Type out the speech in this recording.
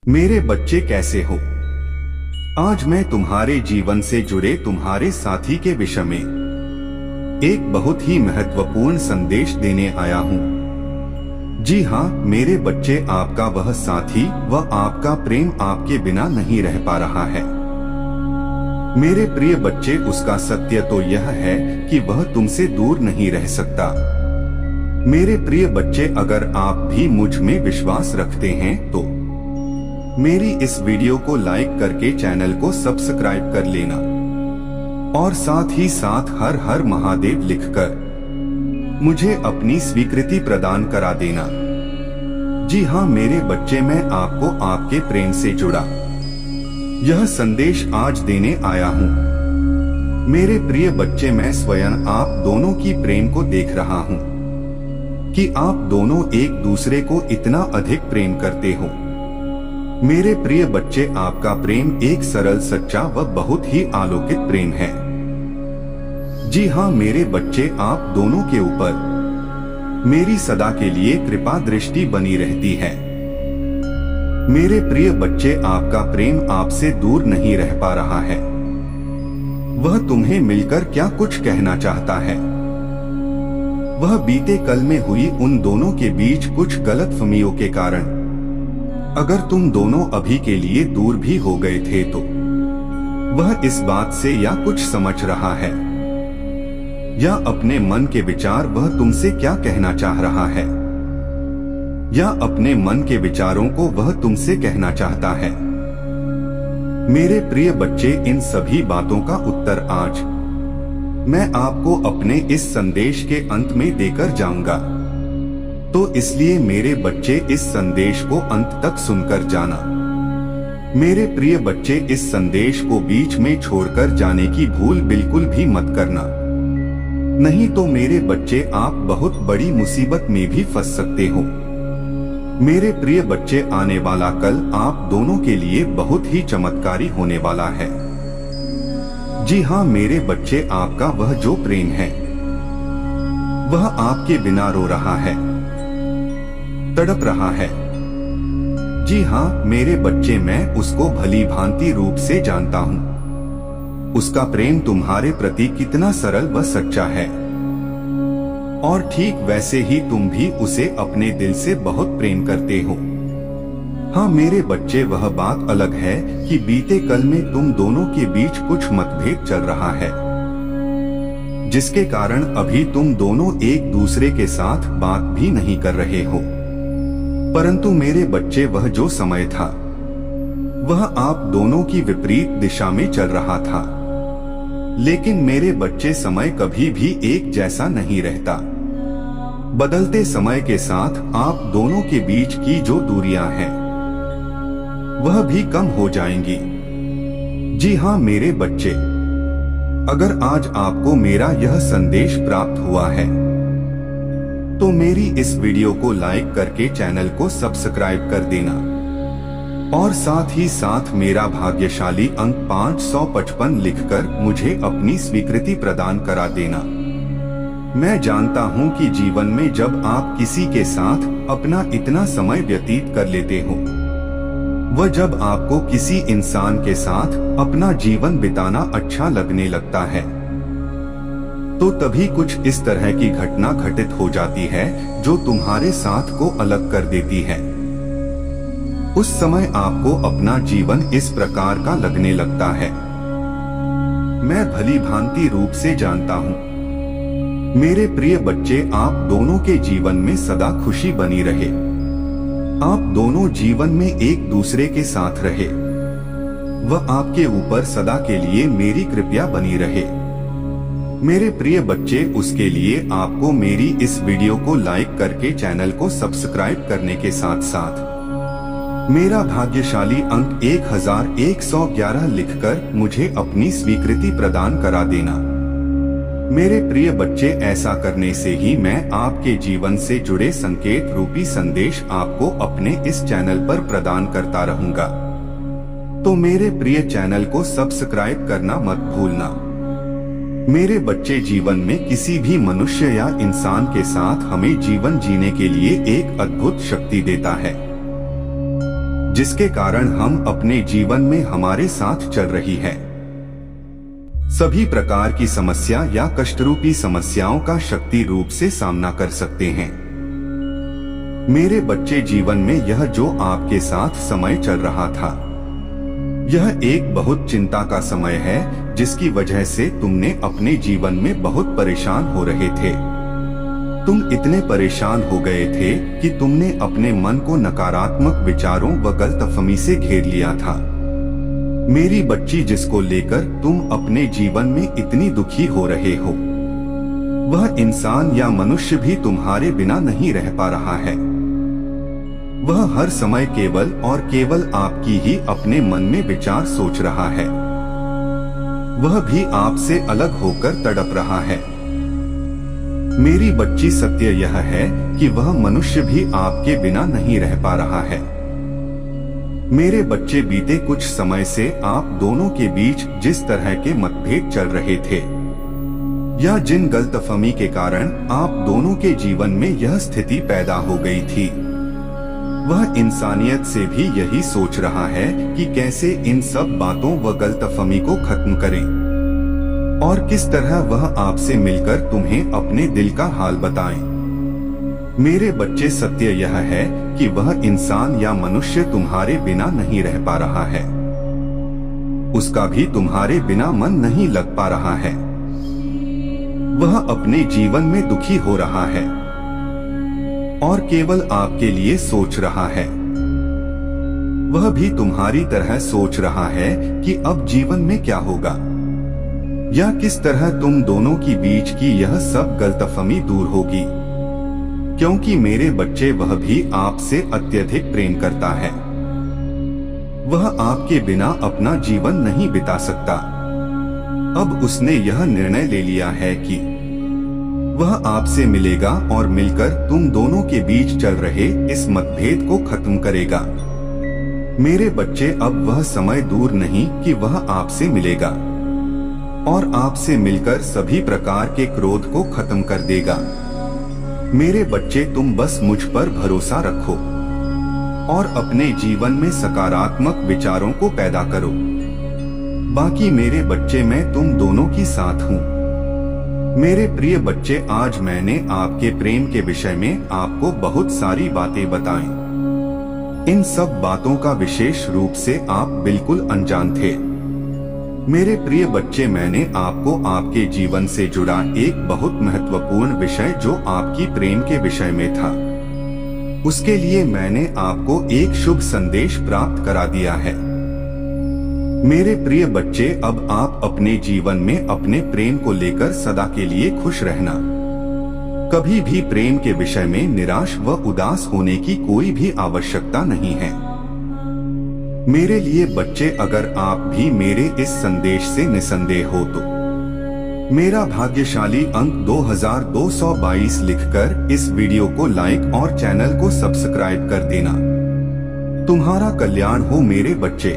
मेरे बच्चे कैसे हो? आज मैं तुम्हारे जीवन से जुड़े तुम्हारे साथी के विषय में एक बहुत ही महत्वपूर्ण संदेश देने आया हूँ। जी हाँ मेरे बच्चे, आपका वह साथी व आपका प्रेम आपके बिना नहीं रह पा रहा है। मेरे प्रिय बच्चे, उसका सत्य तो यह है कि वह तुमसे दूर नहीं रह सकता। मेरे प्रिय बच्चे, अगर आप भी मुझ में विश्वास रखते हैं तो मेरी इस वीडियो को लाइक करके चैनल को सब्सक्राइब कर लेना और साथ ही साथ हर हर महादेव लिखकर मुझे अपनी स्वीकृति प्रदान करा देना। जी हाँ मेरे बच्चे, मैं आपको आपके प्रेम से जुड़ा यह संदेश आज देने आया हूँ। मेरे प्रिय बच्चे, मैं स्वयं आप दोनों की प्रेम को देख रहा हूँ कि आप दोनों एक दूसरे को इतना अधिक प्रेम करते हो। मेरे प्रिय बच्चे, आपका प्रेम एक सरल, सच्चा व बहुत ही अलौकिक प्रेम है। जी हाँ मेरे बच्चे, आप दोनों के ऊपर मेरी सदा के लिए कृपा दृष्टि बनी रहती है। मेरे प्रिय बच्चे, आपका प्रेम आपसे दूर नहीं रह पा रहा है। वह तुम्हें मिलकर क्या कुछ कहना चाहता है। वह बीते कल में हुई उन दोनों के बीच कुछ गलतफहमियों के कारण अगर तुम दोनों अभी के लिए दूर भी हो गए थे तो वह इस बात से या कुछ समझ रहा है या अपने मन के विचार वह तुमसे क्या कहना चाह रहा है या अपने मन के विचारों को वह तुमसे कहना चाहता है। मेरे प्रिय बच्चे, इन सभी बातों का उत्तर आज मैं आपको अपने इस संदेश के अंत में देकर जाऊंगा। तो इसलिए मेरे बच्चे, इस संदेश को अंत तक सुनकर जाना। मेरे प्रिय बच्चे, इस संदेश को बीच में छोड़कर जाने की भूल बिल्कुल भी मत करना, नहीं तो मेरे बच्चे आप बहुत बड़ी मुसीबत में भी फंस सकते हो। मेरे प्रिय बच्चे, आने वाला कल आप दोनों के लिए बहुत ही चमत्कारी होने वाला है। जी हाँ मेरे बच्चे, आपका वह जो प्रेम है वह आपके बिना रो रहा है, तड़प रहा है। जी हाँ मेरे बच्चे, मैं उसको भली भांति रूप से जानता हूँ। उसका प्रेम तुम्हारे प्रति कितना सरल व सच्चा है और ठीक वैसे ही तुम भी उसे अपने दिल से बहुत प्रेम करते हो। हाँ मेरे बच्चे, वह बात अलग है कि बीते कल में तुम दोनों के बीच कुछ मतभेद चल रहा है जिसके कारण अभी तुम दोनों एक दूसरे के साथ बात भी नहीं कर रहे हो। परंतु मेरे बच्चे, वह जो समय था वह आप दोनों की विपरीत दिशा में चल रहा था। लेकिन मेरे बच्चे, समय कभी भी एक जैसा नहीं रहता। बदलते समय के साथ आप दोनों के बीच की जो दूरियां हैं वह भी कम हो जाएंगी। जी हाँ मेरे बच्चे, अगर आज आपको मेरा यह संदेश प्राप्त हुआ है तो मेरी इस वीडियो को लाइक करके चैनल को सब्सक्राइब कर देना और साथ ही साथ मेरा भाग्यशाली अंक 555 लिखकर मुझे अपनी स्वीकृति प्रदान करा देना। मैं जानता हूं कि जीवन में जब आप किसी के साथ अपना इतना समय व्यतीत कर लेते हो, वह जब आपको किसी इंसान के साथ अपना जीवन बिताना अच्छा लगने लगता है, तो तभी कुछ इस तरह की घटना घटित हो जाती है जो तुम्हारे साथ को अलग कर देती है। उस समय आपको अपना जीवन इस प्रकार का लगने लगता है। मैं भली भांति रूप से जानता हूँ। मेरे प्रिय बच्चे, आप दोनों के जीवन में सदा खुशी बनी रहे। आप दोनों जीवन में एक दूसरे के साथ रहे। वह आपके ऊपर सदा के लिए मेरी कृपा बनी रहे। मेरे प्रिय बच्चे, उसके लिए आपको मेरी इस वीडियो को लाइक करके चैनल को सब्सक्राइब करने के साथ साथ मेरा भाग्यशाली अंक 1111 लिखकर मुझे अपनी स्वीकृति प्रदान करा देना। मेरे प्रिय बच्चे, ऐसा करने से ही मैं आपके जीवन से जुड़े संकेत रूपी संदेश आपको अपने इस चैनल पर प्रदान करता रहूंगा। तो मेरे प्रिय चैनल को सब्सक्राइब करना मत भूलना। मेरे बच्चे, जीवन में किसी भी मनुष्य या इंसान के साथ हमें जीवन जीने के लिए एक अद्भुत शक्ति देता है जिसके कारण हम अपने जीवन में हमारे साथ चल रही है। सभी प्रकार की समस्या या कष्टरूपी समस्याओं का शक्ति रूप से सामना कर सकते हैं। मेरे बच्चे, जीवन में यह जो आपके साथ समय चल रहा था, यह एक बहुत चिंता का समय है, जिसकी वजह से तुमने अपने जीवन में बहुत परेशान हो रहे थे। तुम इतने परेशान हो गए थे कि तुमने अपने मन को नकारात्मक विचारों व गलतफहमी से घेर लिया था। मेरी बच्ची, जिसको लेकर तुम अपने जीवन में इतनी दुखी हो रहे हो, वह इंसान या मनुष्य भी तुम्हारे बिना नहीं रह पा रहा है। वह हर समय केवल और केवल आपकी ही अपने मन में विचार सोच रहा है। वह भी आपसे अलग होकर तड़प रहा है। मेरी बच्ची, सत्य यह है कि वह मनुष्य भी आपके बिना नहीं रह पा रहा है। मेरे बच्चे, बीते कुछ समय से आप दोनों के बीच जिस तरह के मतभेद चल रहे थे, या जिन गलतफहमी के कारण आप दोनों के जीवन में यह स्थिति पैदा हो गई थी, वह इंसानियत से भी यही सोच रहा है कि कैसे इन सब बातों व गलतफहमी को खत्म करें और किस तरह वह आपसे मिलकर तुम्हें अपने दिल का हाल बताएं। मेरे बच्चे, सत्य यह है कि वह इंसान या मनुष्य तुम्हारे बिना नहीं रह पा रहा है। उसका भी तुम्हारे बिना मन नहीं लग पा रहा है। वह अपने जीवन में दुखी हो रहा है और केवल आपके लिए सोच रहा है। वह भी तुम्हारी तरह सोच रहा है कि अब जीवन में क्या होगा, या किस तरह तुम दोनों के बीच की यह सब गलतफहमी दूर होगी। क्योंकि मेरे बच्चे, वह भी आपसे अत्यधिक प्रेम करता है। वह आपके बिना अपना जीवन नहीं बिता सकता। अब उसने यह निर्णय ले लिया है कि वह आपसे मिलेगा और मिलकर तुम दोनों के बीच चल रहे इस मतभेद को खत्म करेगा। मेरे बच्चे, अब वह समय दूर नहीं कि वह आपसे मिलेगा और आपसे मिलकर सभी प्रकार के क्रोध को खत्म कर देगा। मेरे बच्चे, तुम बस मुझ पर भरोसा रखो और अपने जीवन में सकारात्मक विचारों को पैदा करो। बाकी मेरे बच्चे, मैं तुम दोनों की साथ हूँ। मेरे प्रिय बच्चे, आज मैंने आपके प्रेम के विषय में आपको बहुत सारी बातें बताई। इन सब बातों का विशेष रूप से आप बिल्कुल अनजान थे। मेरे प्रिय बच्चे, मैंने आपको आपके जीवन से जुड़ा एक बहुत महत्वपूर्ण विषय, जो आपकी प्रेम के विषय में था, उसके लिए मैंने आपको एक शुभ संदेश प्राप्त करा दिया है। मेरे प्रिय बच्चे, अब आप अपने जीवन में अपने प्रेम को लेकर सदा के लिए खुश रहना। कभी भी प्रेम के विषय में निराश व उदास होने की कोई भी आवश्यकता नहीं है। मेरे लिए बच्चे, अगर आप भी मेरे इस संदेश से निसंदेह हो तो मेरा भाग्यशाली अंक 2222 लिखकर इस वीडियो को लाइक और चैनल को सब्सक्राइब कर देना। तुम्हारा कल्याण हो मेरे बच्चे।